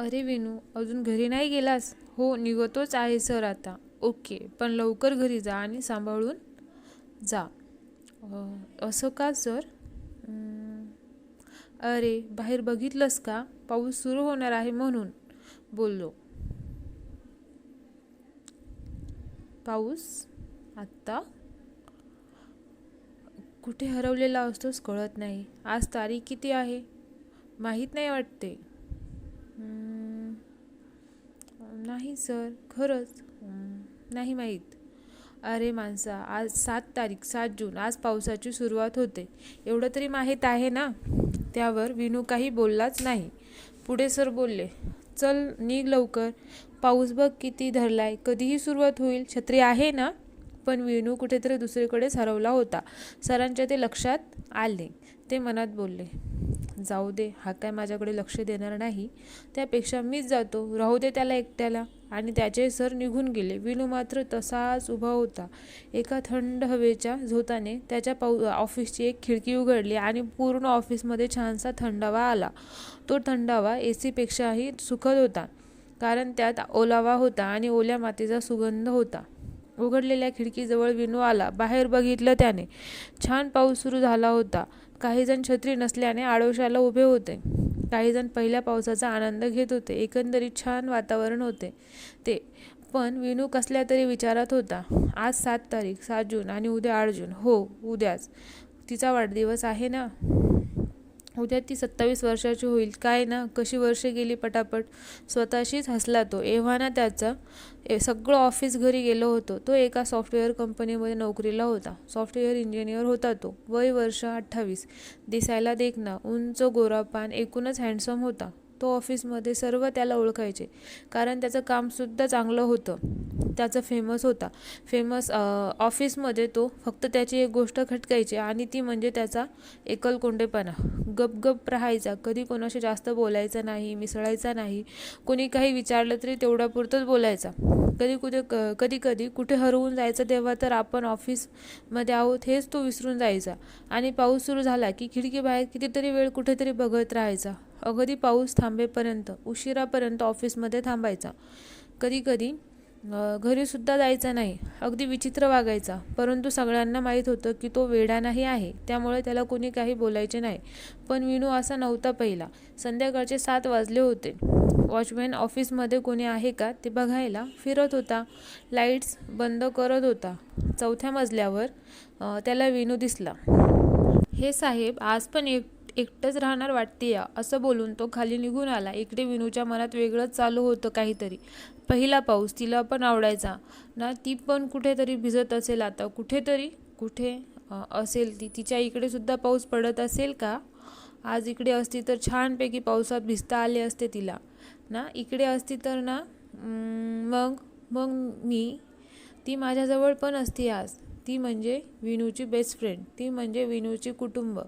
अरे विनू, अजून घरी नाही गेलास? हो, निघतोच आहे सर आता. ओके, पण लवकर घरी जा आणि सांभाळून जा. असं का सर? "अं, अरे, बाहेर बघितलंस का? पाऊस सुरू होणार आहे म्हणून बोललो. पाऊस? आत्ता? कुठे हरवलेला असतोस कळत नाही. आज तारीख किती आहे? माहीत नाही वाटते. "अं, नाही सर, खरंच नाही माहीत. अरे माणसा, आज 7 तारीख, 7 जून. आज पावसाची सुरुवात होते, एवढं तरी माहीत आहे ना. त्यावर विनू काही बोललाच नाही. पुढे सर बोलले, चल निघ लवकर, पाऊस बघ किती धरलाय, कधीही सुरुवात होईल, छत्री आहे ना. पण विनू कुठेतरी दुसरीकडेच हरवला होता. सरांच्या ते लक्षात आले. ते मनात बोलले, जाऊ दे, हा काय माझ्याकडे लक्ष देणार नाही, त्यापेक्षा मीच जातो, राहू दे त्याला एकट्याला. आणि त्याचे सर निघून गेले. विनू मात्र तसाच उभा होता. एका थंड हवेच्या झोताने त्याच्या ऑफिसची एक खिडकी उघडली आणि पूर्ण ऑफिसमध्ये छानसा थंडावा आला. तो थंडावा एसीपेक्षाही सुखद होता, कारण त्यात ओलावा होता आणि ओल्या मातीचा सुगंध होता. उघडलेल्या खिडकीजवळ विनू आला. बाहेर बघितलं त्याने. छान पाऊस सुरू झाला होता. काहीजण छत्री नसल्याने आडोशाला उभे होते. काहीजण पहिल्या पावसाचा आनंद घेत होते. एकंदरीत छान वातावरण होते ते. पण विनू कसल्या तरी विचारात होता. आज 7 तारीख, 7 जून आणि उद्या 8 जून. हो, उद्याच तिचा वाढदिवस आहे ना. उद्या ती 27 वर्षाची होईल. काय ना, कशी वर्षे गेली पटापट. स्वतःशीच हसला तो. एव्हाना त्याचं सगळं ऑफिस घरी गेलं होतं. तो एका सॉफ्टवेअर कंपनीमध्ये नोकरीला होता. सॉफ्टवेअर इंजिनियर होता तो. वय वर्ष 28. दिसायला देखणा, उंच, गोरापान, एकूणच हँडसम होता. तो ऑफिसमध्ये सर्व त्याला ओळखायचे, कारण त्याचं कामसुद्धा चांगलं होतं. त्याचं फेमस होता. ऑफिसमध्ये तो फक्त त्याची एक गोष्ट खटकायची आणि ती म्हणजे त्याचा एकलकोंडेपणा. गपगप राहायचा. कधी कोणाशी जास्त बोलायचा नाही, मिसळायचा नाही. कोणी काही विचारलं तरी तेवढ्यापुरतंच बोलायचा. कधी कधी कुठे हरवून जायचं, तेव्हा तर आपण ऑफिसमध्ये आहोत हेच तो विसरून जायचा. आणि पाऊस सुरू झाला की खिडकीबाहेर कितीतरी वेळ कुठेतरी बघत राहायचा. अगदी पाऊस थांबेपर्यंत, उशिरापर्यंत ऑफिसमध्ये थांबायचा. कधी कधी घरीसुद्धा जायचा नाही. अगदी विचित्र वागायचा. परंतु सगळ्यांना माहीत होतं की तो वेडा नाही आहे, त्यामुळे त्याला कोणी काही बोलायचे नाही. पण विनू असा नव्हता पहिला. संध्याकाळचे 7 वाजले होते. वॉचमॅन ऑफिसमध्ये कोणी आहे का ते बघायला फिरत होता. लाईट्स बंद करत होता. 4थ्या मजल्यावर त्याला विनू दिसला. हे साहेब, आज पण एकटंच राहणार वाटते या, असं बोलून तो खाली निघून आला. इकडे विनूच्या मनात वेगळंच चालू होतं काहीतरी. पहिला पाऊस तिला पण आवडायचा ना. ती पण कुठेतरी भिजत असेल आता. कुठे असेल ती. तिच्या इकडे सुद्धा पाऊस पडत असेल का? आज इकडे असती तर छानपैकी पावसात भिजता आले असते तिला ना. इकडे असती तर ना, मग मग ती माझ्याजवळ पण असती आज. ती म्हणजे विनूची बेस्ट फ्रेंड. ती म्हणजे विनूची कुटुंब.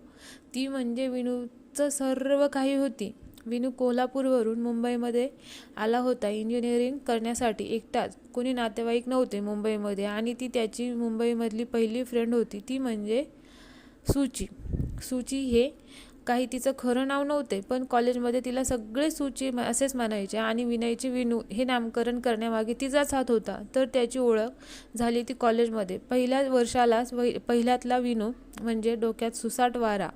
ती म्हणजे विनूचं सर्व काही होती. विनू कोल्हापूरवरून मुंबईमध्ये आला होता इंजिनिअरिंग करण्यासाठी एकटाच. कोणी नातेवाईक नव्हते मुंबईमध्ये आणि ती त्याची मुंबईमधली पहिली फ्रेंड होती. ती म्हणजे सुची हे काही तिचं खरं नाव नव्हते, पण कॉलेजमध्ये तिला सगळे सुची असेच म्हणायचे आणि विनयचे विनू हे नामकरण करण्यामागे तिचाच हात होता. तर त्याची ओळख झाली ती कॉलेजमध्ये. पहिल्या वर्षालाच पहिल्यातला विनू म्हणजे डोक्यात सुसाट वारा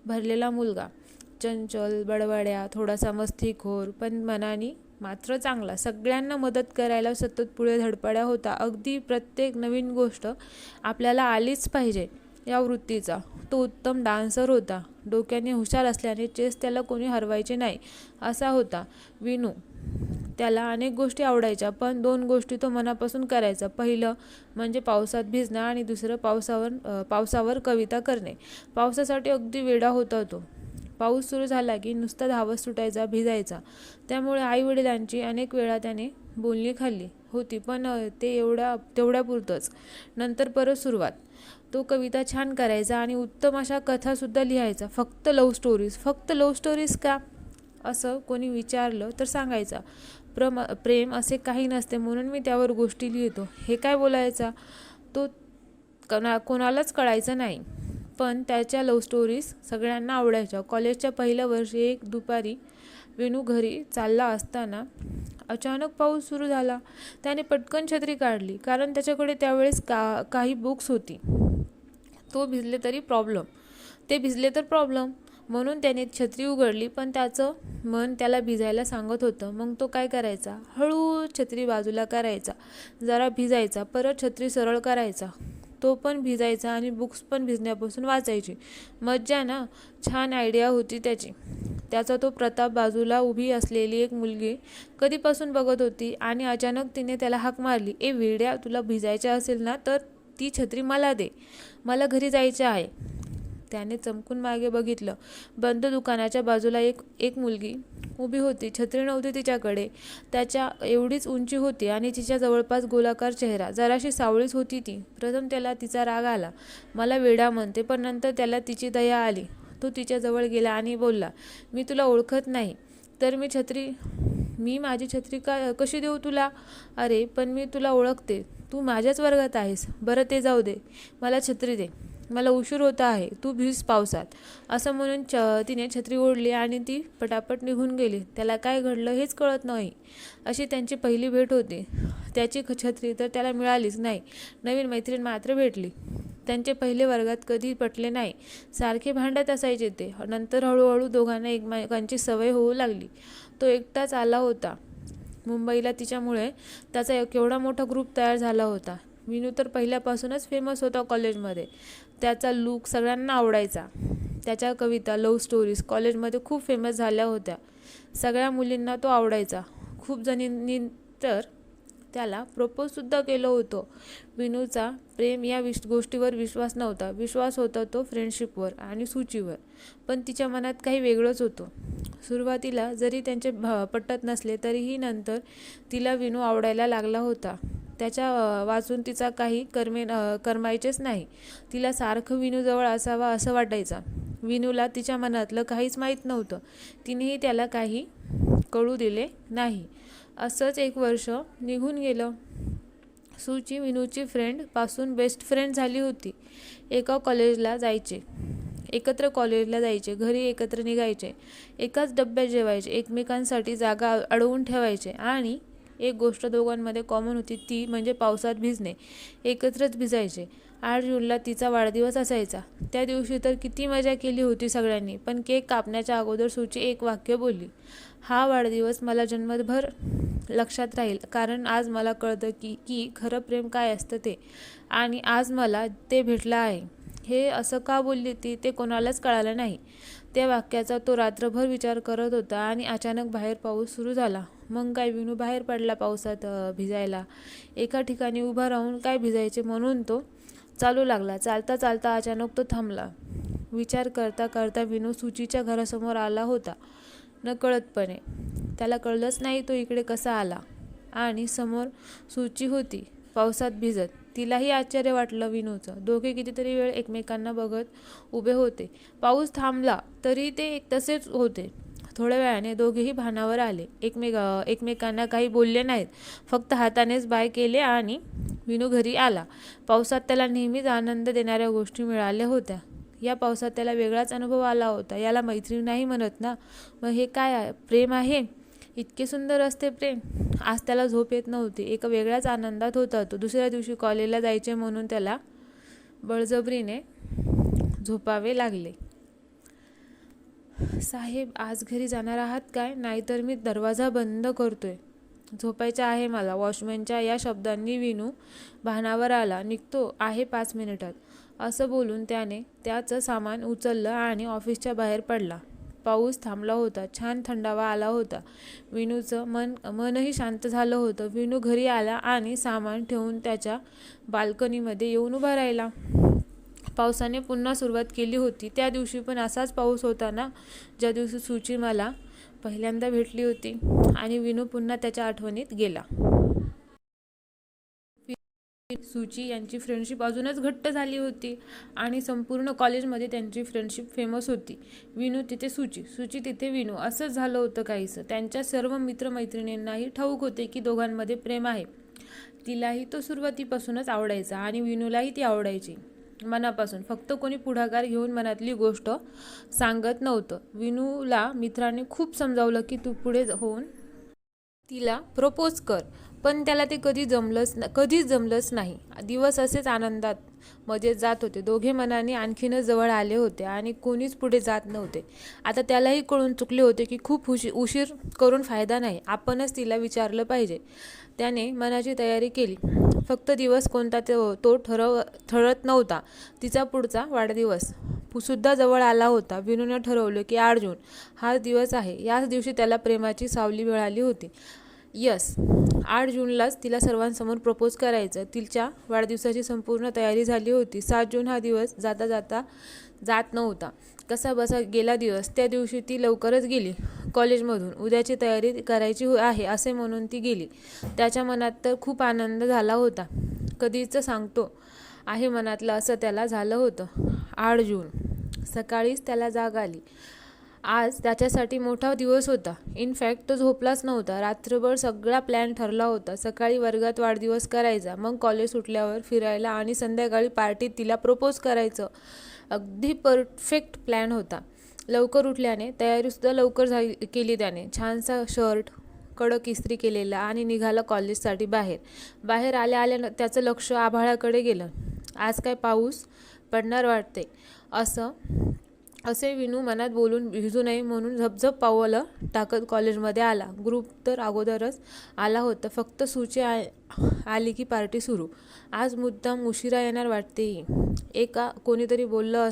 भरलेला मुलगा. चंचल, बडबड्या, थोडासा मस्तीखोर, पण मनाने मात्र चांगला. सगळ्यांना मदत करायला सतत पुढे धडपड्या होता. अगदी प्रत्येक नवीन गोष्ट आपल्याला आलीच पाहिजे या वृत्तीचा. तो उत्तम डान्सर होता. डोक्याने हुशार असल्याने चेस त्याला कोणी हरवायचे नाही असा होता विनू. त्याला अनेक गोष्टी आवडायच्या, पण 2 गोष्टी तो मनापासून करायचा. पहिलं म्हणजे पावसात भिजणं आणि दुसरं पावसावर कविता करणे. पावसासाठी अगदी वेडा होता तो. पाऊस सुरू झाला की नुसता धावत सुटायचा, भिजायचा. त्यामुळे आईवडिलांची अनेक वेळा त्याने बोलणी खाल्ली होती, पण ते तेवढ्यापुरतंच. नंतर परत सुरुवात. तो कविता छान करायचा आणि उत्तम अशा कथासुद्धा लिहायचा. फक्त लव्ह स्टोरीज का, असं कोणी विचारलं तर सांगायचा, प्रेम असे काही नसते, म्हणून मी त्यावर गोष्टी लिहितो. हे काय बोलायचा तो कोणालाच कळायचं नाही. पण त्याच्या लव्ह स्टोरीज सगळ्यांना आवडायच्या. कॉलेजच्या पहिल्या वर्षी एक दुपारी विनू घरी चालला असताना अचानक पाऊस सुरू झाला. त्याने पटकन छत्री काढली, कारण त्याच्याकडे त्यावेळेस काही बुक्स होती. ते भिजले तर प्रॉब्लेम म्हणून त्याने छत्री उघडली, पण त्याचं मन त्याला भिजायला सांगत होतं. मग तो काय करायचा, हळू छत्री बाजूला करायचा, जरा भिजायचा, परत छत्री सरळ करायचा, तो पण भिजायचा आणि बुक्स पण भिजण्यापासून वाचायची. मज्जा ना. छान आयडिया होती त्याची. त्याचा तो प्रताप बाजूला उभी असलेली एक मुलगी कधीपासून बघत होती आणि अचानक तिने त्याला हाक मारली, ए वेड्या, तुला भिजायचं असेल ना तर ती छत्री मला दे, मला घरी जायचे आहे. त्याने चमकून मागे बघितलं. बंद दुकानाच्या बाजूला एक मुलगी उभी होती. छत्री नव्हती तिच्याकडे. त्याच्या एवढीच उंची होती आणि तिच्या जवळपास गोलाकार चेहरा. जराशी सावळीच होती ती. प्रथम त्याला तिचा राग आला, मला वेडा म्हणते, पण नंतर त्याला तिची दया आली. तो तिच्याजवळ गेला आणि बोलला, मी तुला ओळखत नाही तर मी माझी छत्री कशी देऊ तुला? अरे पण मी तुला ओळखते, तू माझ्याच वर्गात आहेस. बरं ते जाऊ दे, मला छत्री दे, मला उशीर होता आहे, तू भिज पावसात. असं म्हणून तिने छत्री ओढली आणि ती पटापट निघून गेली. त्याला काय घडलं हेच कळत नाही. अशी त्यांची पहिली भेट होती. त्याची छत्री तर त्याला मिळालीच नाही, नवीन मैत्रीण मात्र भेटली. त्यांचे पहिले वर्गात कधी पटले नाही. सारखे भांडत असायचे ते. नंतर हळूहळू दोघांना एकमेकांची सवय होऊ लागली. तो एकटाच आला होता मुंबईला. तिच्यामुळे त्याचा केवढा मोठा ग्रुप तयार झाला होता. विनू तर पहिल्यापासूनच फेमस होता कॉलेजमध्ये. त्याचा लूक सगळ्यांना आवडायचा. त्याच्या कविता, लव्ह स्टोरीज कॉलेजमध्ये खूप फेमस झाल्या होत्या. सगळ्या मुलींना तो आवडायचा. खूप जणींनी तर त्याला प्रपोजसुद्धा केलं होतं. विनूचा प्रेम या गोष्टीवर विश्वास नव्हता. विश्वास होता तो फ्रेंडशिपवर आणि सूचीवर. पण तिच्या मनात काही वेगळंच होतं. सुरुवातीला जरी त्यांचे पटत नसले तरीही नंतर तिला विनू आवडायला लागला होता. त्याच्या वाचून तिचा काही करमायचेच नाही. तिला सारखं विनूजवळ असावा असं वाटायचं. विनूला तिच्या मनातलं काहीच माहीत नव्हतं. तिनेही त्याला काही कळू दिले नाही. असंच एक वर्ष निघून गेलं. सूची विनूची फ्रेंड पासून बेस्ट फ्रेंड झाली होती. एकत्र कॉलेजला जायचे, घरी एकत्र निघायचे, एकाच डब्यात जेवायचे, एकमेकांसाठी जागा अडवून ठेवायचे. आणि एक गोष्ट दोघांमध्ये कॉमन होती, ती म्हणजे पावसात भिजणे. एकत्रच भिजायचे. 8 जूनला तिचा वाढदिवस असायचा. त्या दिवशी तर किती मजा केली होती सगळ्यांनी. पण केक कापण्याच्या अगोदर सूची एक वाक्य बोलली, हा वाढदिवस मला जन्मभर लक्षात राहील, कारण आज मला कळतं की खरं प्रेम काय असतं ते, आणि आज मला ते भेटलं आहे. हे असं का बोलली ती ते कोणालाच कळालं नाही. त्या वाक्याचा तो रात्रभर विचार करत होता. आणि अचानक बाहेर पाऊस सुरू झाला. मग काय, विनू बाहेर पडला पावसात भिजायला. एका ठिकाणी उभा राहून काय भिजायचे म्हणून तो चालू लागला. चालता चालता अचानक तो थांबला. विचार करता करता विनू सूचीच्या घरासमोर आला होता. नकळतपणे त्याला कळलंच नाही तो इकडे कसा आला. आणि समोर सूची होती पावसात भिजत. तिलाही आश्चर्य वाटलं विनूचं. दोघे कितीतरी वेळ एकमेकांना बघत उभे होते. पाऊस थांबला तरी ते तसेच होते. थोड्या वेळाने दोघेही भानावर आले. एकमेकांना काही बोलले नाहीत, फक्त हातानेच बाय केले आणि विनू घरी आला. पावसात त्याला नेहमीच आनंद देणाऱ्या गोष्टी मिळाल्या होत्या. या पावसात त्याला वेगळाच अनुभव आला होता. याला मैत्रीण नाही म्हणत ना, मग हे काय प्रेम आहे? इतके सुंदर असते प्रेम. आज त्याला झोप येत नव्हती. एका वेगळ्याच आनंदात होता तो. दुसऱ्या दिवशी कॉलेजला जायचे म्हणून त्याला बळजबरीने झोपावे लागले. साहेब, आज घरी जाणार आहात काय? नाहीतर मी दरवाजा बंद करतोय. झोपायचं आहे मला. वॉचमॅनच्या या शब्दांनी विनू भानावर आला. निघतो आहे 5 मिनिटात. असं बोलून त्याने त्याचं सामान उचललं आणि ऑफिसच्या बाहेर पडला. पाऊस थांबला होता. छान थंडावा आला होता. विनूचं मनही शांत झालं होतं. विनू घरी आला आणि सामान ठेवून त्याच्या बाल्कनीमध्ये येऊन उभा राहिला. पावसाने पुन्हा सुरुवात केली होती. त्या दिवशी पण असाच पाऊस होता ना, ज्या दिवशी सूची मला पहिल्यांदा भेटली होती. आणि विनू पुन्हा त्याच्या आठवणीत गेला. सूची यांची फ्रेंडशिप अजूनच घट्ट झाली होती आणि संपूर्ण कॉलेजमध्ये त्यांची फ्रेंडशिप फेमस होती. विनू तिथे सूची, सूची तिथे विनू, असंच झालं होतं काहीसं. त्यांच्या सर्व मित्रमैत्रिणींनाही ठाऊक होते की दोघांमध्ये प्रेम आहे. तिलाही तो सुरुवातीपासूनच आवडायचा आणि विनूलाही ती आवडायची. मनापासून. फक्त कोणी पुढाकार घेऊन मनातली गोष्ट सांगत नव्हतं. विनूला मित्राने खूप समजावलं की तू पुढे होऊन तिला प्रपोज कर, पण त्याला ते कधीच जमलंच नाही. दिवस असेच आनंदात मजेत जात होते. दोघे मनाने आणखीनच जवळ आले होते आणि कोणीच पुढे जात नव्हते. आता त्यालाही कळून चुकले होते की खूप उशीर करून फायदा नाही. आपणच तिला विचारलं पाहिजे. त्याने मनाची तयारी केली. फक्त दिवस कोणता तो ठरत नव्हता. तिचा पुढचा वाढदिवस सुद्धा जवळ आला होता. विनूने ठरवलं की 8 जून हाच दिवस आहे. याच दिवशी त्याला प्रेमाची सावली मिळाली होती. 8 जूनलाच तिला सर्वांसमोर प्रपोज करायचं. तिच्या वाढदिवसाची संपूर्ण तयारी झाली होती. 7 जून हा दिवस जात नव्हता. कसा बसा गेला दिवस. त्या दिवशी ती लवकरच गेली कॉलेजमधून. उद्याची तयारी करायची आहे असे म्हणून ती गेली. त्याच्या मनात तर खूप आनंद झाला होता. कधीच सांगतो आहे मनातलं असं त्याला झालं होतं. 8 जून सकाळीच त्याला जाग आली. आज त्याच्यासाठी मोठा दिवस होता. इनफॅक्ट तो झोपलाच नव्हता. रात्रभर सगळा प्लॅन ठरला होता. सकाळी वर्गात वाढदिवस करायचा, मग कॉलेज सुटल्यावर फिरायला आणि संध्याकाळी पार्टीत तिला प्रपोज करायचं. अगदी परफेक्ट प्लॅन होता. लवकर उठल्याने तयारीसुद्धा लवकर केली त्याने. छानसा शर्ट कडक इस्त्री केलेला आणि निघाला कॉलेजसाठी बाहेर आल्या त्याचं लक्ष आभाळाकडे गेलं. आज काय पाऊस पडणार वाटते असे विनू मनात बोलून भिजू नये म्हणून झपझप पावलं टाकत कॉलेजमध्ये आला. ग्रुप तर अगोदरच आला होता. फक्त सूची आली की पार्टी सुरू. आज मुद्दाम उशिरा येणार वाटतेही. कोणीतरी बोललं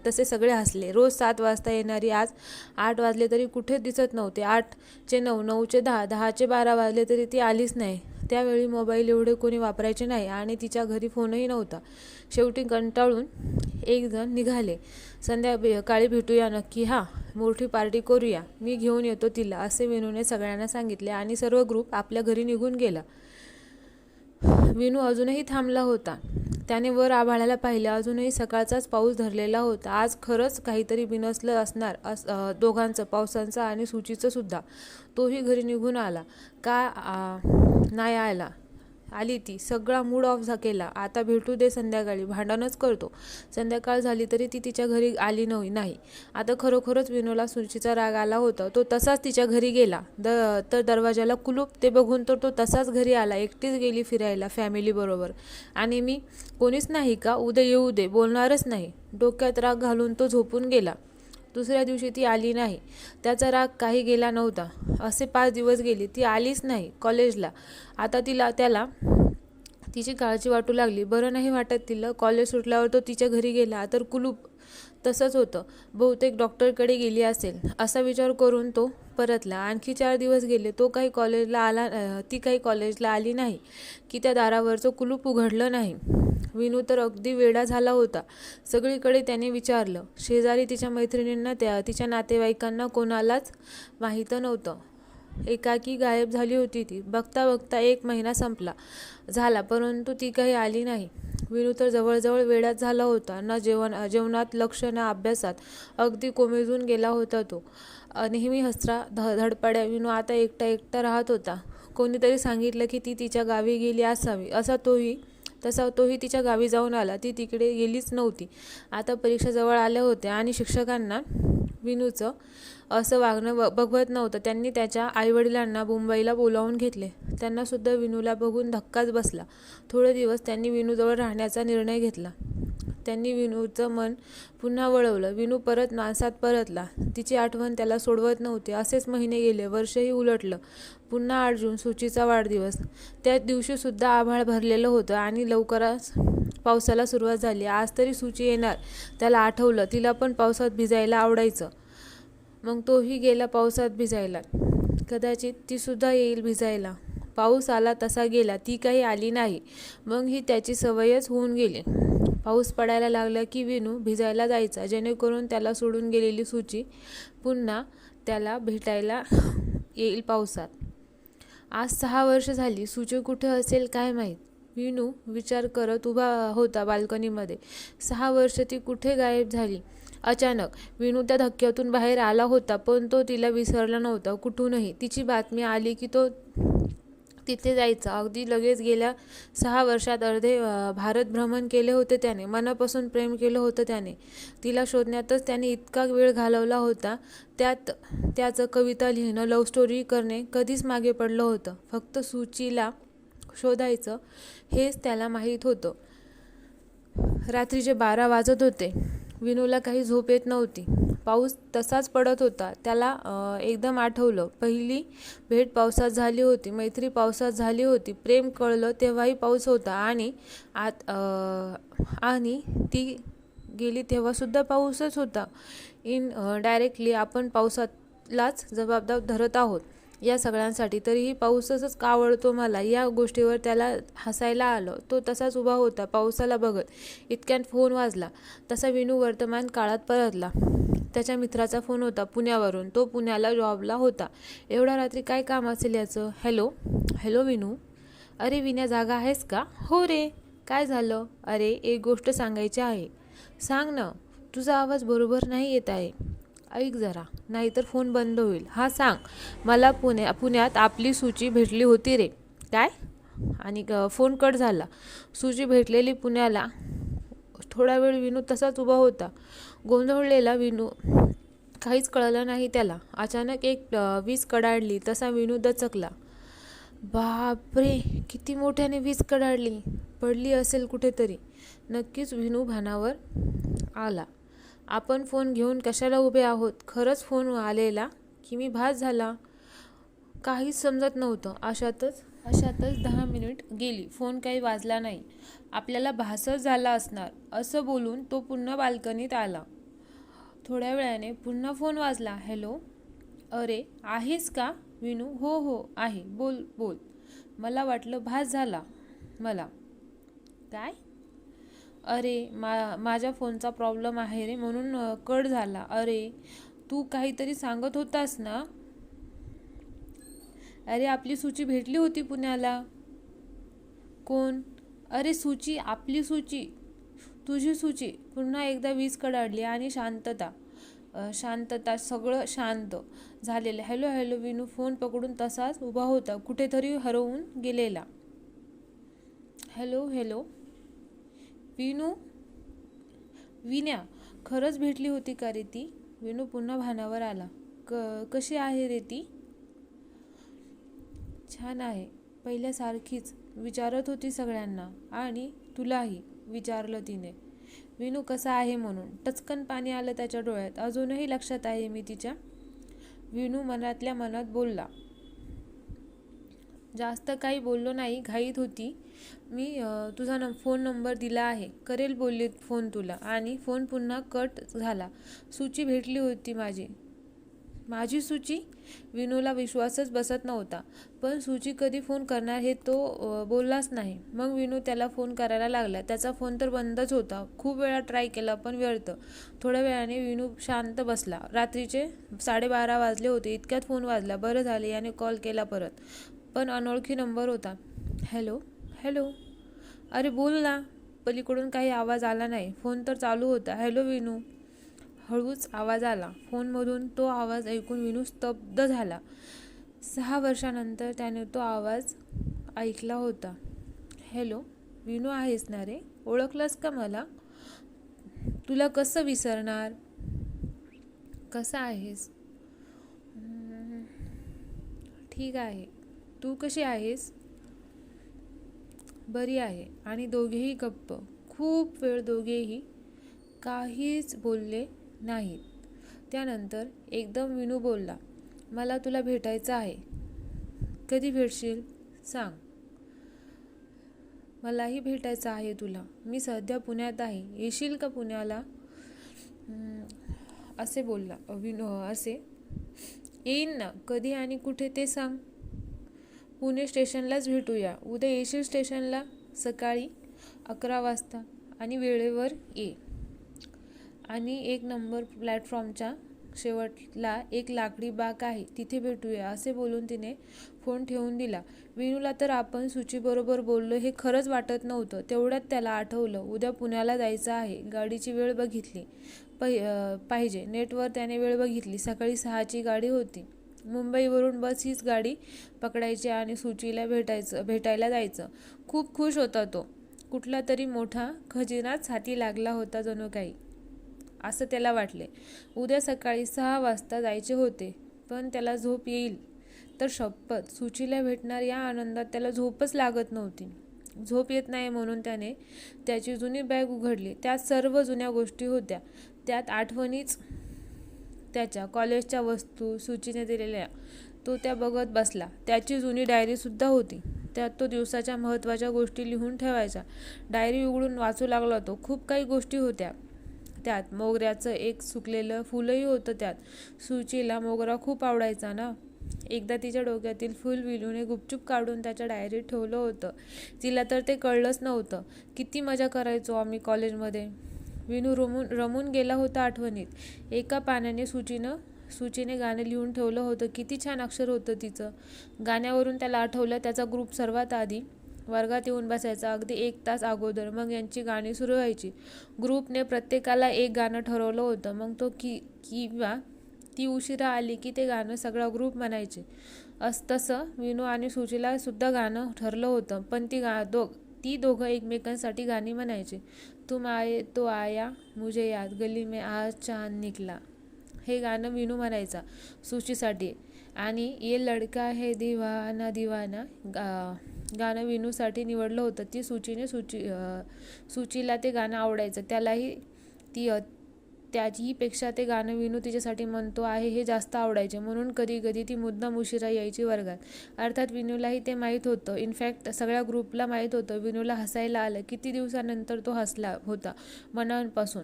तसे सगळे हसले. रोज 7 वाजता येणारी आज 8 वाजले तरी कुठेच दिसत नव्हते. 8चे 9, 9चे 10, 10चे 12 वाजले तरी ती आलीच नाही. त्यावेळी मोबाईल एवढे कोणी वापरायचे नाही आणि तिच्या घरी फोनही नव्हता. शेवटी कंटाळून एक जण निघाले. संध्याकाळी भेटूया नक्की. मोठी पार्टी करूया. मी घेऊन येतो तिला असे विनूने सगळ्यांना सांगितले आणि सर्व ग्रुप आपल्या घरी निघून गेला. विनू अजूनही थांबला होता. त्याने वर आभाळाला पाहिले. अजूनही सकाळचाच पाऊस धरलेला होता. आज खरंच काहीतरी बिनसलं असणार दोघांचं, पावसाचं आणि सूचीचं सुद्धा. तोही घरी निघून आला. नाही आली ती. सगळा मूड ऑफ केला. आता भेटू दे संध्याकाळी, भांडणच करतो. संध्याकाळ झाली तरी ती तिच्या घरी आली नाही. आता खरोखरच विनूला सूचीचा राग आला होता. तो तसाच तिच्या घरी गेला. तर दरवाजाला कुलूप. ते बघून तर तो तसाच घरी आला. एकटीच गेली फिरायला फॅमिलीबरोबर. आणि मी कोणीच नाही का? उद्या येऊ दे, बोलणारच नाही. डोक्यात राग घालून तो झोपून गेला. दुसऱ्या दिवशी ती आली नाही. त्याचा राग काही गेला नव्हता. असे 5 दिवस गेले. ती आलीच नाही कॉलेजला. आता त्याला तिची काळजी वाटू लागली. बरं नाही वाटत तिला. कॉलेज सुटल्यावर तो तिच्या घरी गेला तर कुलूप तसंच होतं. बहुतेक डॉक्टरकडे गेली असेल असा विचार करून तो परतला. आणखी 4 दिवस गेले. ती काही कॉलेजला आली नाही की त्या दारावरचं कुलूप उघडलं नाही. विनू तर अगदी वेडा झाला होता. सगळीकडे त्याने विचारलं. शेजारी तिच्या मैत्रिणींना, तिच्या नातेवाईकांना कोणालाच माहीत नव्हतं. एकाकी गायब झाली होती ती. बघता बघता 1 महिना झाला परंतु ती काही आली नाही. विनू तर जवळजवळ वेडाच झाला होता. ना जेवणात लक्ष ना अभ्यासात. अगदी कोमेजून गेला होता तो. नेहमी हसरा धडपड्या विनू आता एकटा राहत होता. कोणीतरी सांगितलं की ती तिच्या गावी गेली असावी. तसा तोही तिच्या गावी जाऊन आला. ती तिकडे गेलीच नव्हती. आता परीक्षा जवळ आल्या होत्या आणि शिक्षकांना विनूचं असं वागणं बघवत नव्हतं. त्यांनी त्याच्या आईवडिलांना मुंबईला बोलावून घेतले. त्यांना सुद्धा विनूला बघून धक्काच बसला. थोडे दिवस त्यांनी विनूजवळ राहण्याचा निर्णय घेतला. त्यांनी विनूचं मन पुन्हा वळवलं. विनू परत माणसात परतला. तिची आठवण त्याला सोडवत नव्हती. असेच महिने गेले. वर्षही उलटलं. पुन्हा 8 जून सूचीचा वाढदिवस. त्या दिवशी सुद्धा आभाळ भरलेलं होतं आणि लवकरच पावसाला सुरुवात झाली. आज तरी सूची येणार. त्याला आठवलं तिला पण पावसात भिजायला आवडायचं. मग तोही गेला पावसात भिजायला. कदाचित ती सुद्धा येईल भिजायला. पाऊस आला तसा गेला. ती काही आली नाही. मग ही त्याची सवयच होऊन गेली. पाऊस पडायला लागला की विनू भिजायला जायचा, जेणेकरून त्याला सोडून गेलेली सूची पुन्हा त्याला भेटायला येईल पावसात. आज 6 वर्ष झाली. सूची कुठे असेल काय माहीत. विनू विचार करत उभा होता बाल्कनीमध्ये. 6 वर्ष ती कुठे गायब झाली. अचानक विनू त्या धक्क्यातून बाहेर आला होता, पण तो तिला विसरला नव्हता कुठूनही. तिची बातमी आली की तो तिथे जायचं. अगदी लगेच गेल्या 6 वर्षात अर्धे भारत भ्रमण केले होते त्याने. मनापासून प्रेम केलं होतं त्याने. तिला शोधण्यातच त्याने इतका वेळ घालवला होता. त्यात त्याचं कविता लिहिणं, लव्ह स्टोरी करणे कधीच मागे पडलं होतं. फक्त सुचीला शोधायचं हेच त्याला माहीत होतं. रात्रीचे 12 वाजत होते. विनूला काही झोप येत नव्हती. पाऊस तसाच पडत होता. त्याला एकदम आठवलं, पहिली भेट पावसात झाली होती, मैत्री पावसात झाली होती, प्रेम कळलं तेव्हाही पाऊस होता, आणि ती गेली तेव्हासुद्धा पाऊसच होता. डायरेक्टली आपण पावसालाच जबाबदार धरत आहोत या सगळ्यांसाठी. तरीही पाऊसच का आवडतो मला, या गोष्टीवर त्याला हसायला आलं. तो तसाच उभा होता पावसाला बघत. इतक्यात फोन वाजला. तसा विनू वर्तमान काळात परतला. त्याच्या मित्राचा फोन होता पुण्यावरून. तो पुण्याला जॉबला होता. एवढ्या रात्री काय काम असेल याचं? Hello hello Vinu. अरे विन्या, जागा आहेस का? हो रे. काय झालं? अरे एक गोष्ट सांगायची आहे. सांग ना. तुझा आवाज बरोबर नाही येत आहे. ऐक जरा, नाहीतर फोन बंद होईल. हा सांग. मला पुण्यात आपली सूची भेटली होती रे. काय? आणि फोन कट झाला. सूची भेटलेली पुण्याला. थोडा वेळ विनू तसाच उभा होता, गोंधळलेला. विनू काहीच कळलं नाही त्याला. अचानक एक वीज कडाडली. तसा विनू दचकला. बापरे, किती मोठ्याने वीज कडाडली. पडली असेल कुठेतरी. नक्कीच. विनू भानावर आला. आपण फोन घेऊन कशाला उभे आहोत? खरंच फोन आलेला की मी भास झाला? काहीच समजत नव्हतं. अशातच 10 मिनिट गेली. फोन काही वाजला नाही. आपल्याला भासच झाला असणार असं बोलून तो पुन्हा बाल्कनीत आला. थोड्या वेळाने पुन्हा फोन वाजला. हॅलो. अरे आहेस का विनू? हो हो आहे. बोल बोल. मला वाटलं भास झाला मला. काय? अरे माझ्या फोनचा प्रॉब्लेम आहे रे, म्हणून कट झाला. अरे तू काहीतरी सांगत होतास ना? अरे आपली सूची भेटली होती पुण्याला. कोण? अरे सूची, आपली सूची, तुझी सूची. पुन्हा एकदा वीज कडाडली आणि शांतता, सगळं शांत झालेलं. Hello hello. विनू फोन पकडून तसाच उभा होता, कुठेतरी हरवून गेलेला. Hello hello. विन्या, खरंच भेटली होती का रे ती? विनू पुन्हा भानावर आला. कशी आहे रे ती? छान आहे. पहिल्यासारखीच. विचारत होती सगळ्यांना, आणि तुलाही विचारलं तिने. विनू कसा आहे म्हणून. टचकन पाणी आलं त्याच्या डोळ्यात. अजूनही लक्षात आहे मी तिच्या. विनू मनातल्या मनात बोलला. जास्त काही बोललो नाही, घाईत होती मी. तुझा फोन नंबर दिला आहे, करेल बोलली फोन तुला. आणि फोन पुन्हा कट झाला. सूची भेटली होती माझी सूची? विनूला विश्वासच बसत नव्हता. पण सूची कधी फोन करणार हे तो बोललाच नाही. मग विनू त्याला फोन करायला लागला. त्याचा फोन तर बंदच होता. खूप वेळा ट्राय केला पण व्यर्थ. थोड्या वेळाने विनू शांत बसला. रात्रीचे 12:30 वाजले होते. इतक्यात फोन वाजला. बरं झाले याने कॉल केला परत. पण अनोळखी नंबर होता. Hello hello. अरे बोल ना. पलीकडून काही आवाज आला नाही. फोन तर चालू होता. हॅलो विनू. हळूच आवाज आला फोनमधून. तो आवाज ऐकून विनू स्तब्ध झाला. 6 वर्षानंतर त्याने तो आवाज ऐकला होता. हॅलो विनू, आहेस ना रे? ओळखलंस का मला? तुला कसं विसरणार? कसा आहेस? ठीक आहे. तू कशी आहेस? बरी आहे. आणि दोघेही गप्प. खूप वेळ दोघेही काहीच बोलले नाहीत. त्यानंतर एकदम विनू बोलला. मला तुला भेटायचं आहे. कधी भेटशील? सांग. मलाही भेटायचं आहे तुला. मी सध्या पुण्यात आहे. येशील का पुण्याला? असे बोलला विनू. असे येईन ना. कधी आणि कुठे ते सांग. पुणे स्टेशनलाच भेटूया. उद्या येशील स्टेशनला? सकाळी 11 वाजता. आणि वेळेवर ये. आणि 1 नंबर प्लॅटफॉर्मच्या शेवटला एक लाकडी बाक आहे, तिथे भेटूया. असे बोलून तिने फोन ठेवून दिला. विनूला तर आपण सूचीबरोबर बोललो हे खरंच वाटत नव्हतं. तेवढ्यात त्याला आठवलं, उद्या पुण्याला जायचं आहे. गाडीची वेळ बघितली पाहिजे. नेटवर त्याने वेळ बघितली. सकाळी 6ची गाडी होती. मुंबईवरून बस हीच गाडी पकडायची आणि सुचीला भेटायला जायचं. खूप खुश होता तो. कुठला तरी मोठा खजिनाच हाती लागला होता जणू काही, असं त्याला वाटले. उद्या सकाळी 6 वाजता जायचे होते, पण त्याला झोप येईल तर शपथ, सुचीला भेटणार या आनंदात त्याला झोपच लागत नव्हती. झोप येत नाही म्हणून त्याने त्याची जुनी बॅग उघडली. त्यात सर्व जुन्या गोष्टी होत्या. त्यात आठवणीच, त्याच्या कॉलेजच्या वस्तू, सुचीने दिलेल्या. तो त्या बघत बसला. त्याची जुनी डायरीसुद्धा होती. त्यात तो दिवसाच्या महत्त्वाच्या गोष्टी लिहून ठेवायचा. डायरी उघडून वाचू लागला तो. खूप काही गोष्टी होत्या त्यात. मोगऱ्याचं एक सुकलेलं फुलही होतं त्यात. सुचीला मोगरा खूप आवडायचा ना. एकदा तिच्या डोक्यातील फूल विनूने गुपचूप काढून त्याच्या डायरीत ठेवलं होतं. तिला तर ते कळलंच नव्हतं. किती मजा करायचो आम्ही कॉलेजमध्ये. विनू रमून गेला होता आठवणीत. एका पानाने सुचीने गाणं लिहून ठेवलं होतं. किती छान अक्षर होतं तिचं. गाण्यावरून त्याला आठवलं, त्याचा ग्रुप सर्वात आधी वर्गात येऊन बसायचा अगदी 1 तास अगोदर. मग यांची गाणी सुरू व्हायची. ग्रुपने प्रत्येकाला एक गाणं ठरवलं होतं. मग तो किंवा ती उशिरा आली की ते गाणं सगळा ग्रुप म्हणायचे. तसं विनू आणि सुचीला सुद्धा गाणं ठरलं होतं, पण ती दोघं एकमेकांसाठी गाणी म्हणायचे. तुम आए तो आया मुझे याद, गली में आज चांद निकला, हे गाणं विनू म्हणायचा सुचीसाठी. आणि ये लडका है दीवाना दीवाना गाणं विनूसाठी निवडलं होतं. सुचीला ते गाणं आवडायचं. त्यालाही त्याचीपेक्षा ते गाणं विनू तिच्यासाठी म्हणतो आहे हे जास्त आवडायचे. म्हणून कधी कधी ती मुद्दाम उशिरा यायची वर्गात. अर्थात विनूलाही ते माहीत होतं. इनफॅक्ट सगळ्या ग्रुपला माहीत होतं. विनूला हसायला आलं. किती दिवसानंतर तो हसला होता मनापासून.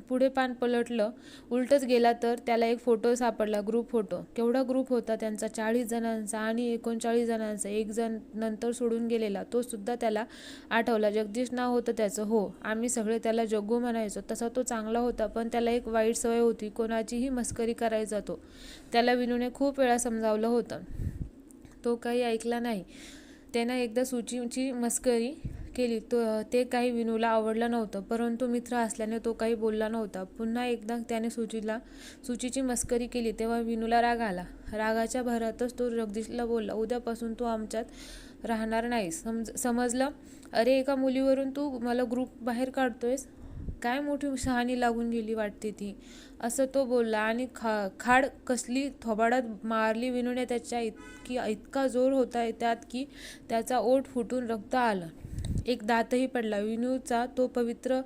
पुढे पान पलटलं, उलटच गेला तर त्याला एक फोटो सापडला. Group photo. केवढा ग्रुप होता त्यांचा, 40 जणांचा आणि 39 जणांचा. एक जण नंतर सोडून गेलेला, तो सुद्धा त्याला आठवला. जगदीश नाव होतं त्याचं. हो, आम्ही सगळे त्याला जग्गू म्हणायचो. तसा तो चांगला होता, पण त्याला एक वाईट सवय होती, कोणाचीही मस्करी करायचा तो. त्याला विनूने खूप वेळा समजावलं होतं. तो काही ऐकला नाही. त्यानं एकदा सुचीची मस्करी केली. ते काही विनूला आवडलं नव्हतं, परंतु मित्र असल्याने तो काही बोलला नव्हता. पुन्हा एकदा त्याने सुचीची मस्करी केली तेव्हा विनूला राग आला. रागाच्या भरातच तो जगदीशला बोलला, उद्यापासून तू आमच्यात राहणार नाहीस, समजलं? अरे, एका मुलीवरून तू मला ग्रुप बाहेर काढतोयस? काय मोठी शहाणी लागून गेली वाटते ती, असं तो बोलला. आणि खाड कसली थोबाडात मारली विनूने त्याच्या. इतका जोर होता त्यात की त्याचा ओठ फुटून रक्त आलं. एक दातही पडला. विनूचा तो पवित्र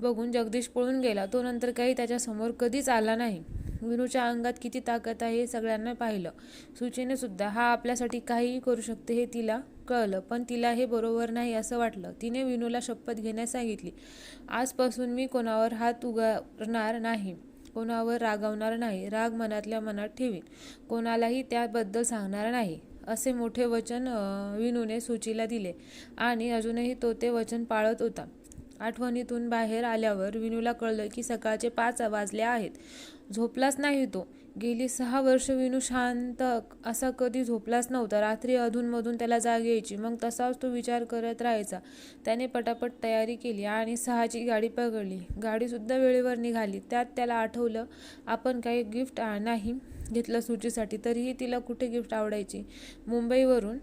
बघून जगदीश पळून गेला. तो नंतर काही त्याच्यासमोर कधीच आला नाही. विनूच्या अंगात किती ताकद आहे हे सगळ्यांना पाहिलं. सुचीने सुद्धा. हा आपल्यासाठी काहीही करू शकते हे तिला कळलं, पण तिला हे बरोबर नाही असं वाटलं. तिने विनूला शपथ घेण्यास सांगितली, आजपासून मी कोणावर हात उगारणार नाही, कोणावर रागावणार नाही, राग मनातल्या मनात ठेवीन, कोणालाही त्याबद्दल सांगणार नाही, असे मोठे वचन विनूने सुचीला दिले. आणि अजूनही तो ते वचन पाळत होता. आठवणीतून बाहेर आल्यावर विनूला कळलं की सकाळचे 5 वाजले आहेत. झोपलाच नाही तो. गेली 6 वर्ष विनू शांत असा कधी झोपलाच नव्हता. रात्री अधूनमधून त्याला जाग यायची. मग तसाच तो विचार करत राहायचा. त्याने पटापट तयारी केली आणि 6ची गाडी पकडली. गाडीसुद्धा वेळेवर निघाली. त्यात त्याला आठवलं, आपण काही गिफ्ट नाही घेतलं सुचीसाठी. तरीही तिला कुठे गिफ्ट आवडायची. मुंबईवरून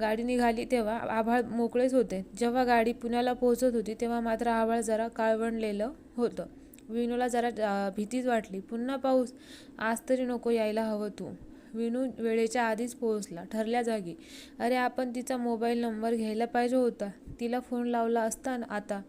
गाडी निघाली तेव्हा आभाळ मोकळेच होते. जेव्हा गाडी पुण्याला पोहोचत होती तेव्हा मात्र आभाळ जरा काळवंडलेलं होतं. विनूला जरा भीतीच वाटली. पुन्हा पाऊस? आज तरी नको यायला हवं तू. विनू वेळेच्या आधीच पोहोचला, ठरल्या जागी. अरे, आपण तिचा मोबाईल नंबर घ्यायला पाहिजे होता. तिला फोन लावला असता. आता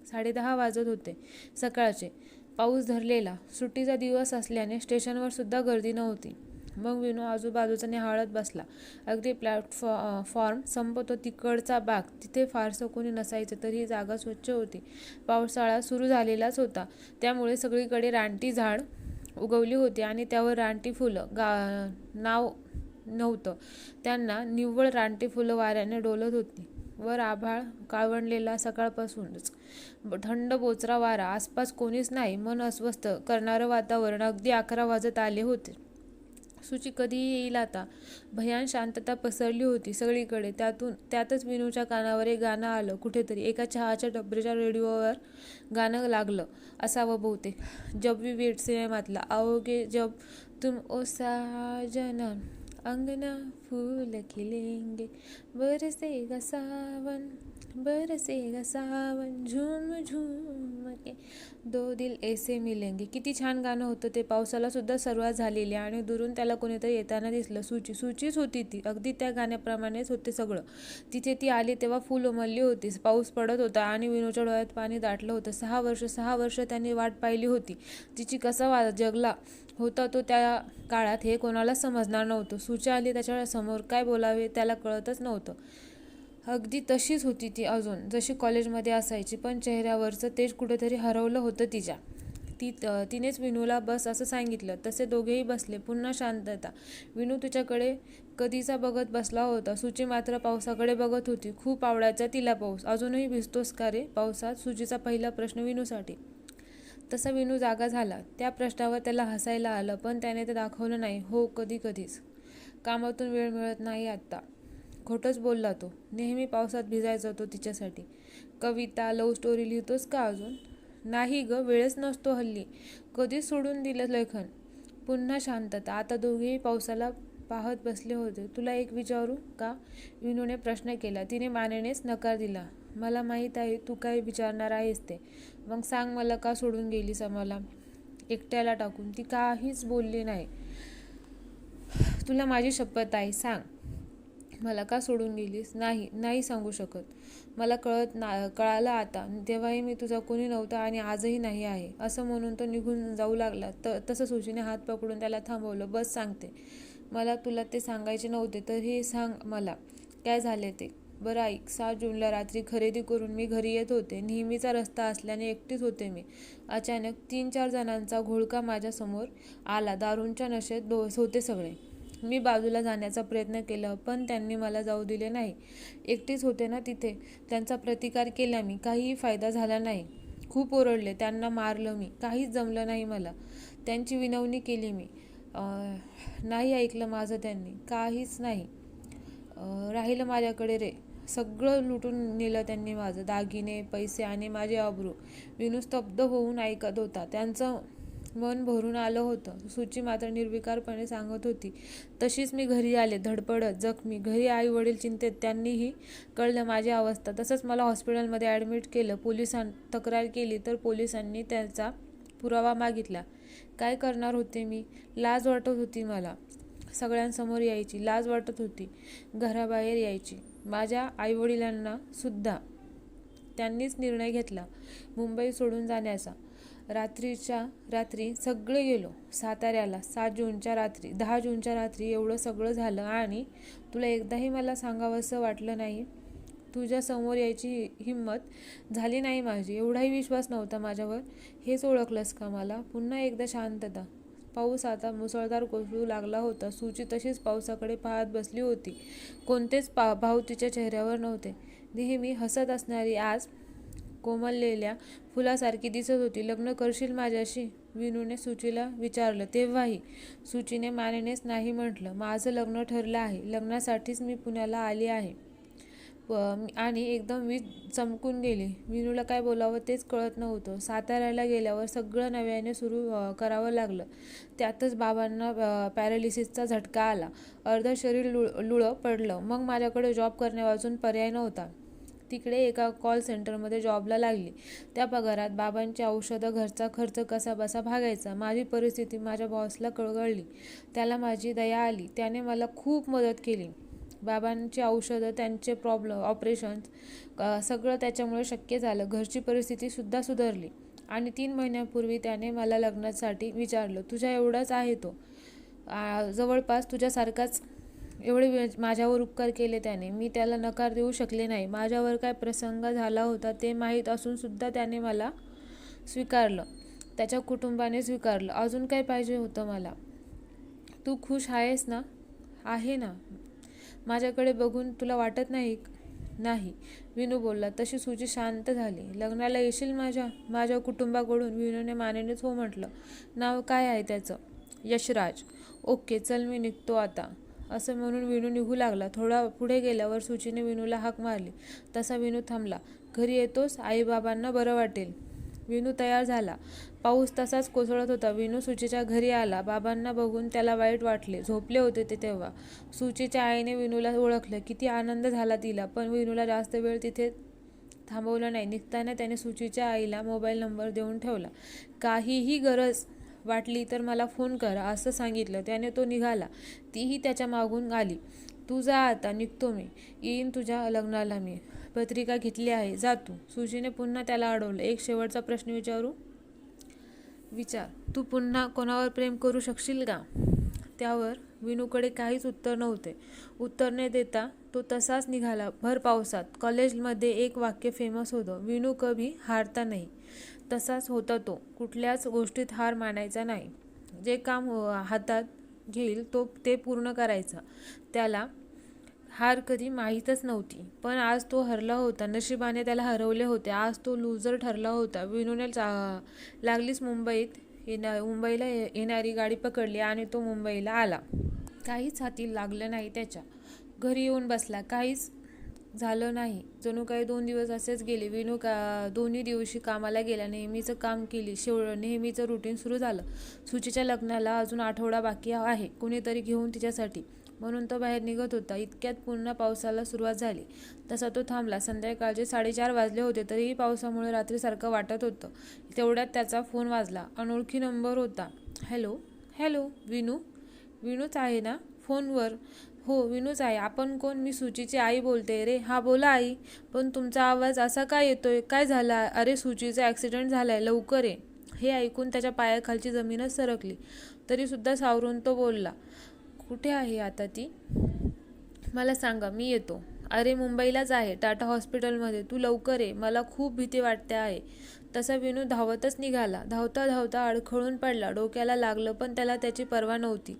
10:30 वाजत होते सकाळचे. पाऊस धरलेला. सुट्टीचा दिवस असल्याने स्टेशनवर सुद्धा गर्दी नव्हती. मग विनू आजूबाजूचा निहाळत बसला. अगदी प्लॅटफॉर्म संपतो तिकडचा भाग, तिथे फारसं कोणी नसायचं. तरीही जागा स्वच्छ होती. पावसाळा सुरू झालेलाच होता, त्यामुळे सगळीकडे रानटी झाड उगवली होती आणि त्यावर रानटी फुलं. नाव नव्हतं त्यांना. निव्वळ रानटी फुलं वाऱ्याने डोलत होती. वर आभाळ काळवंडलेला. सकाळपासूनच थंड बोचरा वारा. आसपास कोणीच नाही. मन अस्वस्थ करणारं वातावरण. अगदी 11 वाजत आले होते. सुची कधी येईल आता? भयान शांतता पसरली होती सगळीकडे. त्यातच विनूच्या कानावर एक गाणं आलं कुठेतरी. एका चहाच्या डबऱ्याच्या रेडिओवर गाणं लागलं असावं बहुतेक. जब वी वेट सिनेमातला. आओगे जब तुम ओ साजना. अंगना फूल खिलेंगे, बरसेगा सावन, बरसेगा सावन, झूम झूम के दो दिल ऐसे मिलेंगे. किती छान गाणं होतं ते. पावसाला सुद्धा सुरुवात झालेली आणि दुरून त्याला कोणीतरी येताना दिसलं. सुचीच होती ती, अगदी त्या गाण्याप्रमाणेच होते सगळं. तिथे ती आली तेव्हा फुल उमलली होती. पाऊस पडत होता आणि विनूच्या डोळ्यात पाणी दाटलं होतं. 6 वर्ष त्यांनी वाट पाहिली होती. तिची कसा जगला होता तो त्या काळात हे कोणाला समजणार नव्हतं. सुची आली त्याच्या समोर, काय बोलावे त्याला कळतच नव्हतं. अगदी तशीच होती ती अजून, जशी कॉलेजमध्ये असायची, पण चेहऱ्यावरचं तेज कुठेतरी हरवलं होतं तिच्या. तिनेच विनूला बस असं सांगितलं. तसे दोघेही बसले. पुन्हा शांतता. विनू तुझ्याकडे कधीचा बघत बसला होता. सुची मात्र पावसाकडे बघत होती. खूप आवडायचा तिला पाऊस. अजूनही भिजतोस का रे पावसात? सुचीचा पहिला प्रश्न विनूसाठी. तसा विनू जागा झाला. त्या प्रश्नावर त्याला हसायला आलं, पण त्याने ते दाखवलं नाही. हो, कधीच. कामातून वेळ मिळत नाही आत्ता. खोटंच बोलला तो. नेहमी पावसात भिजायचा तो तिच्यासाठी. कविता, लव्ह स्टोरी लिहितोस का अजून? नाही ग, वेळच नसतो हल्ली. कधीच सोडून दिलं लेखन. पुन्हा शांतता. आता दोघेही पावसाला पाहत बसले होते. तुला एक विचारू का? विनूने प्रश्न केला. तिने मानेनेच नकार दिला. मला माहीत आहे तू काय विचारणार आहेस ते. मग सांग, मला का सोडून गेलीस आम्हाला एकट्याला टाकून? ती काहीच बोलली नाही. तुला माझी शपथ आहे, सांग, मला का सोडून गेलीस? नाही सांगू शकत. मला कळालं आता. तेव्हाही मी तुझा कोणी नव्हता आणि आजही नाही आहे, असं म्हणून तो निघून जाऊ लागला. तसं सुचीने हात पकडून त्याला थांबवलं. बस, सांगते. मला तुला ते सांगायचे नव्हते, तरीही सांग मला काय झाले ते. बरं ऐक. 7 जूनला रात्री खरेदी करून मी घरी येत होते. नेहमीचा रस्ता असल्याने एकटीच होते मी. अचानक 3-4 जणांचा घोळका माझ्यासमोर आला. दारूंच्या नशेत होते सगळे. मी बाजूला जाण्याचा प्रयत्न केला, पण त्यांनी मला जाऊ दिले नाही. एकटीच होते ना तिथे. त्यांचा प्रतिकार केला मी. काहीही फायदा झाला नाही. खूप ओरडले, त्यांना मारलं मी. काहीच जमलं नाही मला. त्यांची विनवणी केली मी. नाही ऐकलं माझं त्यांनी. काहीच नाही राहिलं माझ्याकडे रे. सगळं लुटून नेलं त्यांनी माझं. दागिने, पैसे आणि माझे अब्रू. विनू स्तब्ध होऊन ऐकत होता. त्यांचं मन भरून आलं होतं. सुची मात्र निर्विकारपणे सांगत होती. तशीच मी घरी आले, धडपडत, जखमी. घरी आई वडील चिंतेत. त्यांनीही कळलं माझी अवस्था. तसंच मला हॉस्पिटलमध्ये ॲडमिट केलं. पोलिसांत तक्रार केली तर पोलिसांनी त्याचा पुरावा मागितला. काय करणार होते मी? लाज वाटत होती मला. सगळ्यांसमोर यायची लाज वाटत होती. घराबाहेर यायची. माझ्या आईवडिलांना सुद्धा. त्यांनीच निर्णय घेतला मुंबई सोडून जाण्याचा. रात्रीच्या रात्री सगळे गेलो साताऱ्याला. 7 जूनच्या रात्री, 10 जूनच्या रात्री एवढं सगळं झालं आणि तुला एकदाही मला सांगावंसं वाटलं नाही? तुझ्या समोर यायची हिंमत झाली नाही माझी. एवढाही विश्वास नव्हता माझ्यावर. हेच ओळखलंस का मला? पुन्हा एकदा शांतता. पाऊस आता मुसळधार कोसळू लागला होता. सुची तशीच पावसाकडे पाहत बसली होती. कोणतेच भाव तिच्या चेहऱ्यावर नव्हते. नेहमी हसत असणारी आज कोमललेल्या फुलासारखी दिसत होती. लग्न करशील माझ्याशी? विनूने सुचीला विचारलं. तेव्हाही सुचीने मानेनेच नाही म्हटलं. माझं लग्न ठरलं आहे. लग्नासाठीच मी पुण्याला आली आहे. आणि एकदम वीज चमकून गेली. विनूला काय बोलावं तेच कळत नव्हतं. साताऱ्याला गेल्यावर सगळं नव्याने सुरू करावं लागलं. त्यातच बाबांना पॅरालिसिसचा झटका आला. अर्ध शरीर लुळं पडलं. मग माझ्याकडे जॉब करण्यावाचून पर्याय नव्हता. तिकडे एका कॉल सेंटरमध्ये जॉबला लागली. त्या पगारात बाबांची औषधं, घरचा खर्च कसाबसा भागायचा. माझी परिस्थिती माझ्या बॉसला कळली. त्याला माझी दया आली. त्याने मला खूप मदत केली. बाबांची औषधं, त्यांचे ऑपरेशन्स सगळं त्याच्यामुळे शक्य झालं. घरची परिस्थितीसुद्धा सुधारली. आणि 3 महिन्यांपूर्वी त्याने मला लग्नासाठी विचारलं. तुझ्या एवढाच आहे तो. जवळपास तुझ्यासारखाच. एवढे माझ्यावर उपकार केले त्याने. मी त्याला नकार देऊ शकले नाही. माझ्यावर काय प्रसंग झाला होता ते माहीत असूनसुद्धा त्याने मला स्वीकारलं. त्याच्या कुटुंबाने स्वीकारलं. अजून काय पाहिजे होतं मला? तू खुश आहेस ना? आहे ना? माझ्याकडे बघून तुला वाटत नाही? नाही, विनू बोलला. तशी सुची शांत झाली. लग्नाला येशील माझ्या कुटुंबाकडून? विनूने मानेनेच हो म्हटलं. नाव काय आहे त्याचं? यशराज. ओके, चल मी निघतो आता, असं म्हणून विनू निघू लागला. थोडा पुढे गेल्यावर सुचीने विनूला हाक मारली. तसा विनू थांबला. घरी येतोस? आईबाबांना बरं वाटेल. विनू तयार झाला. पाऊस तसाच कोसळत होता. विनू सुचीच्या घरी आला. बाबांना बघून त्याला वाईट वाटले. झोपले होते ते तेव्हा. सुचीच्या आईने विनूला ओळखलं. किती आनंद झाला तिला. पण विनूला जास्त वेळ तिथे थांबवलं नाही. निघताना त्याने सुचीच्या आईला मोबाईल नंबर देऊन ठेवला. काहीही गरज वाटली तर मला फोन कर असं सांगितलं. त्याने तो निघाला. तीही त्याच्या मागून आली. तू जा आता, निघतो मी. येईन तुझ्या लग्नाला मी. पत्रिका घेतली आहे, जा तू. सुचीने पुन्हा त्याला अडवलं. एक शेवटचा प्रश्न विचार. तू पुन्हा कोणावर प्रेम करू शकशील का? त्यावर विनूकडे काहीच उत्तर नव्हते. उत्तर न देता तो तसाच निघाला. भर पावसात. कॉलेजमध्ये एक वाक्य फेमस होतं, विनू कभी हारता नाही. तसाच होता तो. कुठल्याच गोष्टीत हार मानायचा नाही. जे काम हातात घेईल ते पूर्ण करायचा. त्याला हार कधी माहीतच नव्हती. पण आज तो हरला होता. नशिबाने त्याला हरवले होते. आज तो लूजर ठरला होता. विनूने लागलीच मुंबईला येणारी गाडी पकडली आणि तो मुंबईला आला. काहीच हाती लागलं नाही त्याच्या. घरी येऊन बसला. काहीच झालं नाही. जणू काही 2 दिवस असेच गेले. विनू दोन्ही दिवशी कामाला गेला. नेहमीचं काम केली. नेहमीचं रुटीन सुरू झालं. सुचीच्या लग्नाला अजून आठवडा बाकी आहे. कुणीतरी घेऊन तिच्यासाठी, म्हणून तो बाहेर निघत होता. इतक्यात पुन्हा पावसाला सुरुवात झाली. तसा तो थांबला. संध्याकाळचे 4:30 वाजले होते. तरीही पावसामुळे रात्रीसारखं वाटत होतं. तेवढ्यात त्याचा फोन वाजला. अनोळखी नंबर होता. हॅलो विनू? विनूच आहे ना फोनवर? हो विनूच आहे. आपण कोण? मी सुचीची आई बोलते रे. हा बोला आई. पण तुमचा आवाज असा काय येतोय? काय झाला? अरे सुचीचा ॲक्सिडेंट झालाय, लवकर ये. हे ऐकून त्याच्या पायाखालची जमीनच सरकली. तरीसुद्धा सावरून तो बोलला. कुठे आहे आता ती? मला सांगा, मी येतो. अरे मुंबईलाच आहे, टाटा हॉस्पिटलमध्ये. तू लवकर ये, मला खूप भीती वाटते आहे. तसा विनू धावतच निघाला. धावता धावता अडखळून पडला. डोक्याला लागलं, पण त्याला त्याची पर्वा नव्हती.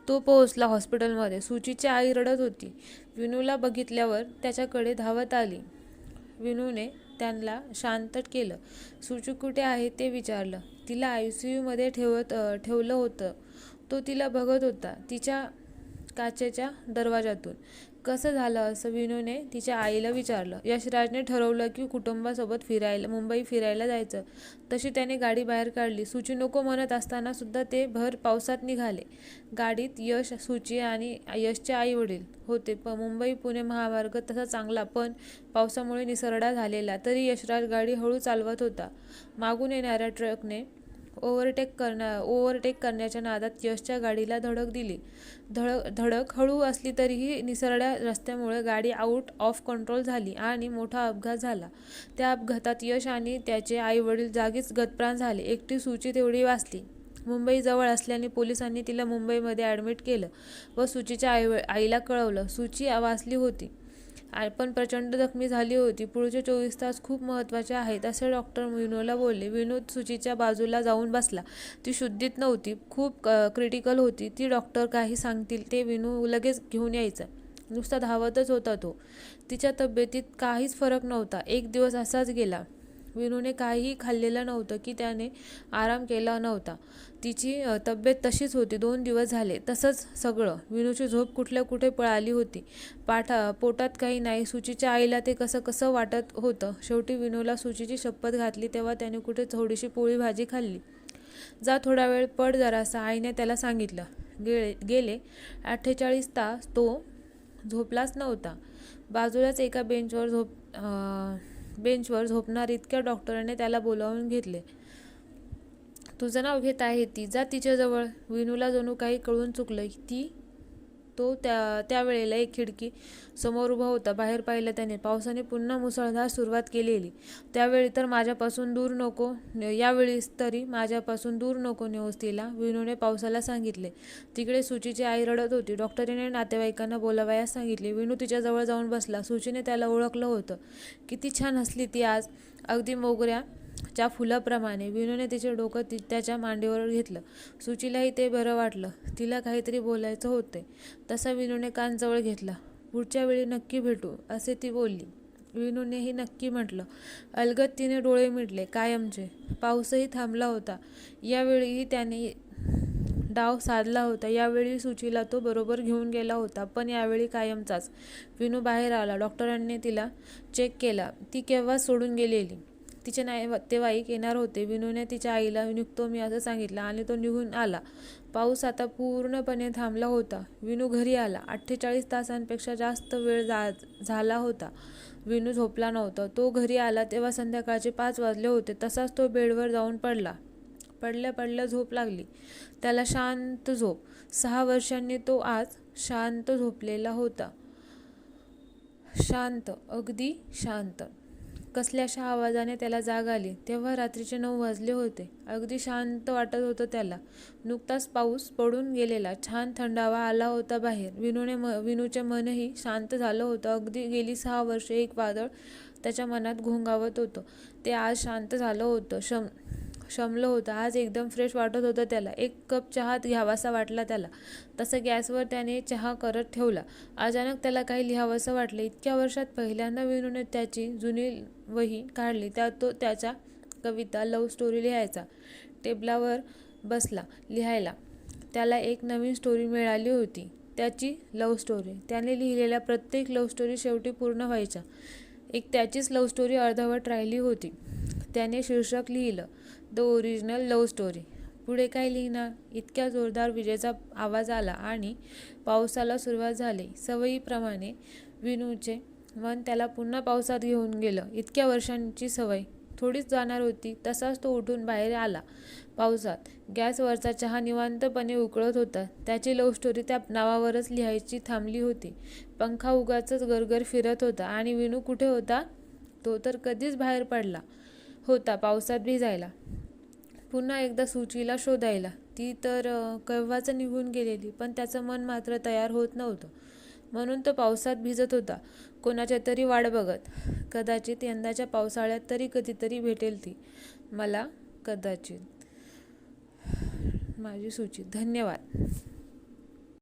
तो पोहोचला हॉस्पिटलमध्ये. सुचीची आई रडत होती. विनूला बघितल्यावर त्याच्याकडे धावत आली. विनूने त्यांना शांत केलं. सुची कुठे आहे ते विचारलं. तिला ICUमध्ये ठेवलं होतं. तो तिला बघत होता तिच्या काचेच्या दरवाजातून. कसं झालं असं? विनूने तिच्या आईला विचारलं. यशराजने ठरवलं की कुटुंबासोबत मुंबई फिरायला जायचं. तशी त्याने गाडी बाहेर काढली. सुची नको म्हणत असताना सुद्धा ते भर पावसात निघाले. गाडीत यश, सुची आणि यशचे आई वडील होते. मुंबई पुणे महामार्ग तसा चांगला, पण पावसामुळे निसरडा झालेला. तरी यशराज गाडी हळू चालवत होता. मागून येणाऱ्या ट्रकने ओव्हरटेक करण्याच्या नादात यशच्या गाडीला धडक दिली. धडक हळू असली तरीही निसरड्या रस्त्यामुळे गाडी आउट ऑफ कंट्रोल झाली आणि मोठा अपघात झाला. त्या अपघातात यश आणि त्याचे आई वडील जागीच गतप्राण झाले. एकटी सुची तेवढी वाचली. मुंबई जवळ असल्याने पोलिसांनी तिला मुंबईमध्ये ॲडमिट केलं व सुचीच्या आईला कळवलं. सुची वाचली होती, पण प्रचंड जखमी झाली होती. पुढचे 24 तास खूप महत्त्वाचे आहेत असे डॉक्टर विनूला बोलले. विनू सुचीच्या बाजूला जाऊन बसला. ती शुद्धीत नव्हती, खूप क्रिटिकल होती. ती डॉक्टर काही सांगतील ते विनू लगेच घेऊन यायचा. नुसता धावतच होता तो. तिच्या तब्येतीत काहीच फरक नव्हता. एक दिवस असाच गेला. विनूने काहीही खाल्लेलं नव्हतं की त्याने आराम केला नव्हता. तिची तब्येत तशीच होती. 2 दिवस झाले तसंच सगळं. विनूची झोप कुठे पळाली होती. पोटात काही नाही. सुचीच्या आईला ते कसं वाटत होतं. शेवटी विनूला सुचीची शपथ घातली तेव्हा त्याने कुठे थोडीशी पोळी भाजी खाल्ली. जा थोडा वेळ पड जरासा, आईने त्याला सांगितलं. गेले 48 तास तो झोपलाच नव्हता. बाजूलाच एका बेंचवर झोपणार इतक्या डॉक्टरांनी त्याला बोलावून घेतले. तुझं नाव घेत आहे ती, जा तिच्याजवळ. विनूला जणू काही कळून चुकलं. तो त्यावेळेला एक खिडकी समोर उभा होता. बाहेर पाहिलं त्याने. पावसाने पुन्हा मुसळधार सुरुवात केलेली. यावेळी तरी माझ्यापासून दूर नको नेऊस तिला, विनूने पावसाला सांगितले. तिकडे सुचीची आई रडत होती. डॉक्टरीने नातेवाईकांना बोलावयास सांगितले. विनू तिच्याजवळ जाऊन बसला. सुचीने त्याला ओळखलं होतं. किती छान हसली ती आज, अगदी मोगऱ्याच्या फुलाप्रमाणे. विनूने तिचे डोकं त्याच्या मांडीवर घेतलं. सुचीलाही ते बरं वाटलं. तिला काहीतरी बोलायचं होते. तसा विनूने कान जवळ घेतला. पुढच्या वेळी नक्की भेटू असे ती बोलली. विनूनेही नक्की म्हटलं. अलगद तिने डोळे मिटले. कायमचे. पाऊसही थांबला होता. यावेळीही त्याने डाव साधला होता. यावेळी सुचीला तो बरोबर घेऊन गेला होता, पण यावेळी कायमचाच. विनू बाहेर आला. डॉक्टरांनी तिला चेक केला. ती केव्हाच सोडून गेलेली. तिचे नातेवाईक येणार होते. विनूने तिच्या आईला निघतो मी असं सांगितलं आणि तो निघून आला. पाऊस आता पूर्णपणे थांबला होता. विनू घरी आला. 48 तासांपेक्षा जास्त वेळ झाला होता. विनू झोपला नव्हता. तो घरी आला तेव्हा संध्याकाळचे 5 वाजले होते. तसाच तो बेडवर जाऊन पडला. पडल्या पडल्या झोप लागली त्याला, शांत झोप. 6 वर्षांनी तो आज शांत झोपलेला होता. शांत, अगदी शांत. कसल्याशा आवाजाने त्याला जाग आली. तेव्हा रात्रीचे 9 वाजले होते. अगदी शांत वाटत होतं त्याला. नुकताच पाऊस पडून गेलेला. छान थंडावा आला होता बाहेर. विनूचे मनही शांत झालं होतं. अगदी गेली 6 वर्षे एक वादळ त्याच्या मनात घोंगावत होतं. ते आज शांत झालं होतं, शमलं होतं. आज एकदम फ्रेश वाटत होतं त्याला. एक कप चहा घ्यावासा वाटला त्याला. तसं गॅसवर त्याने चहा करत ठेवला. अचानक त्याला काही लिहावंसं वाटलं. इतक्या वर्षात पहिल्यांदा विनूने त्याची जुनी वही काढली. त्यात तो त्याच्या कविता, लव्ह स्टोरी लिहायचा. टेबलावर बसला लिहायला. त्याला एक नवीन स्टोरी मिळाली होती. त्याची लव्ह स्टोरी. त्याने लिहिलेल्या प्रत्येक लव्ह स्टोरी शेवटी पूर्ण व्हायच्या. एक त्याचीच लव्ह स्टोरी अर्धवट राहिली होती. त्याने शीर्षक लिहिलं, द ओरिजिनल लव्ह स्टोरी. पुढे काय लिहिणार? इतक्या जोरदार विजेचा आवाज आला आणि पावसाला सुरुवात झाली. सवयीप्रमाणे विनूचे मन त्याला पुन्हा पावसात घेऊन गेलं. इतक्या वर्षांची सवय थोडीच जाणार होती. तसाच तो उठून बाहेर आला. पावसात गॅसवरचा चहा निवांतपणे उकळत होता. त्याची लव्ह स्टोरी त्या नावावरच लिहायची थांबली होती. पंखा उगाचच गरगर फिरत होता. आणि विनू कुठे होता? तो तर कधीच बाहेर पडला होता पावसात भिजायला. पुन्हा एकदा सुचीला शोधायला. ती तर केव्हाच निघून गेलेली. पण त्याचं मन मात्र तयार होत नव्हतं. म्हणून तो पावसात भिजत होता, कोणाच्या तरी वाट बघत. कदाचित यंदाच्या पावसाळ्यात तरी कधीतरी भेटेल ती मला. कदाचित. माझी सुची. धन्यवाद.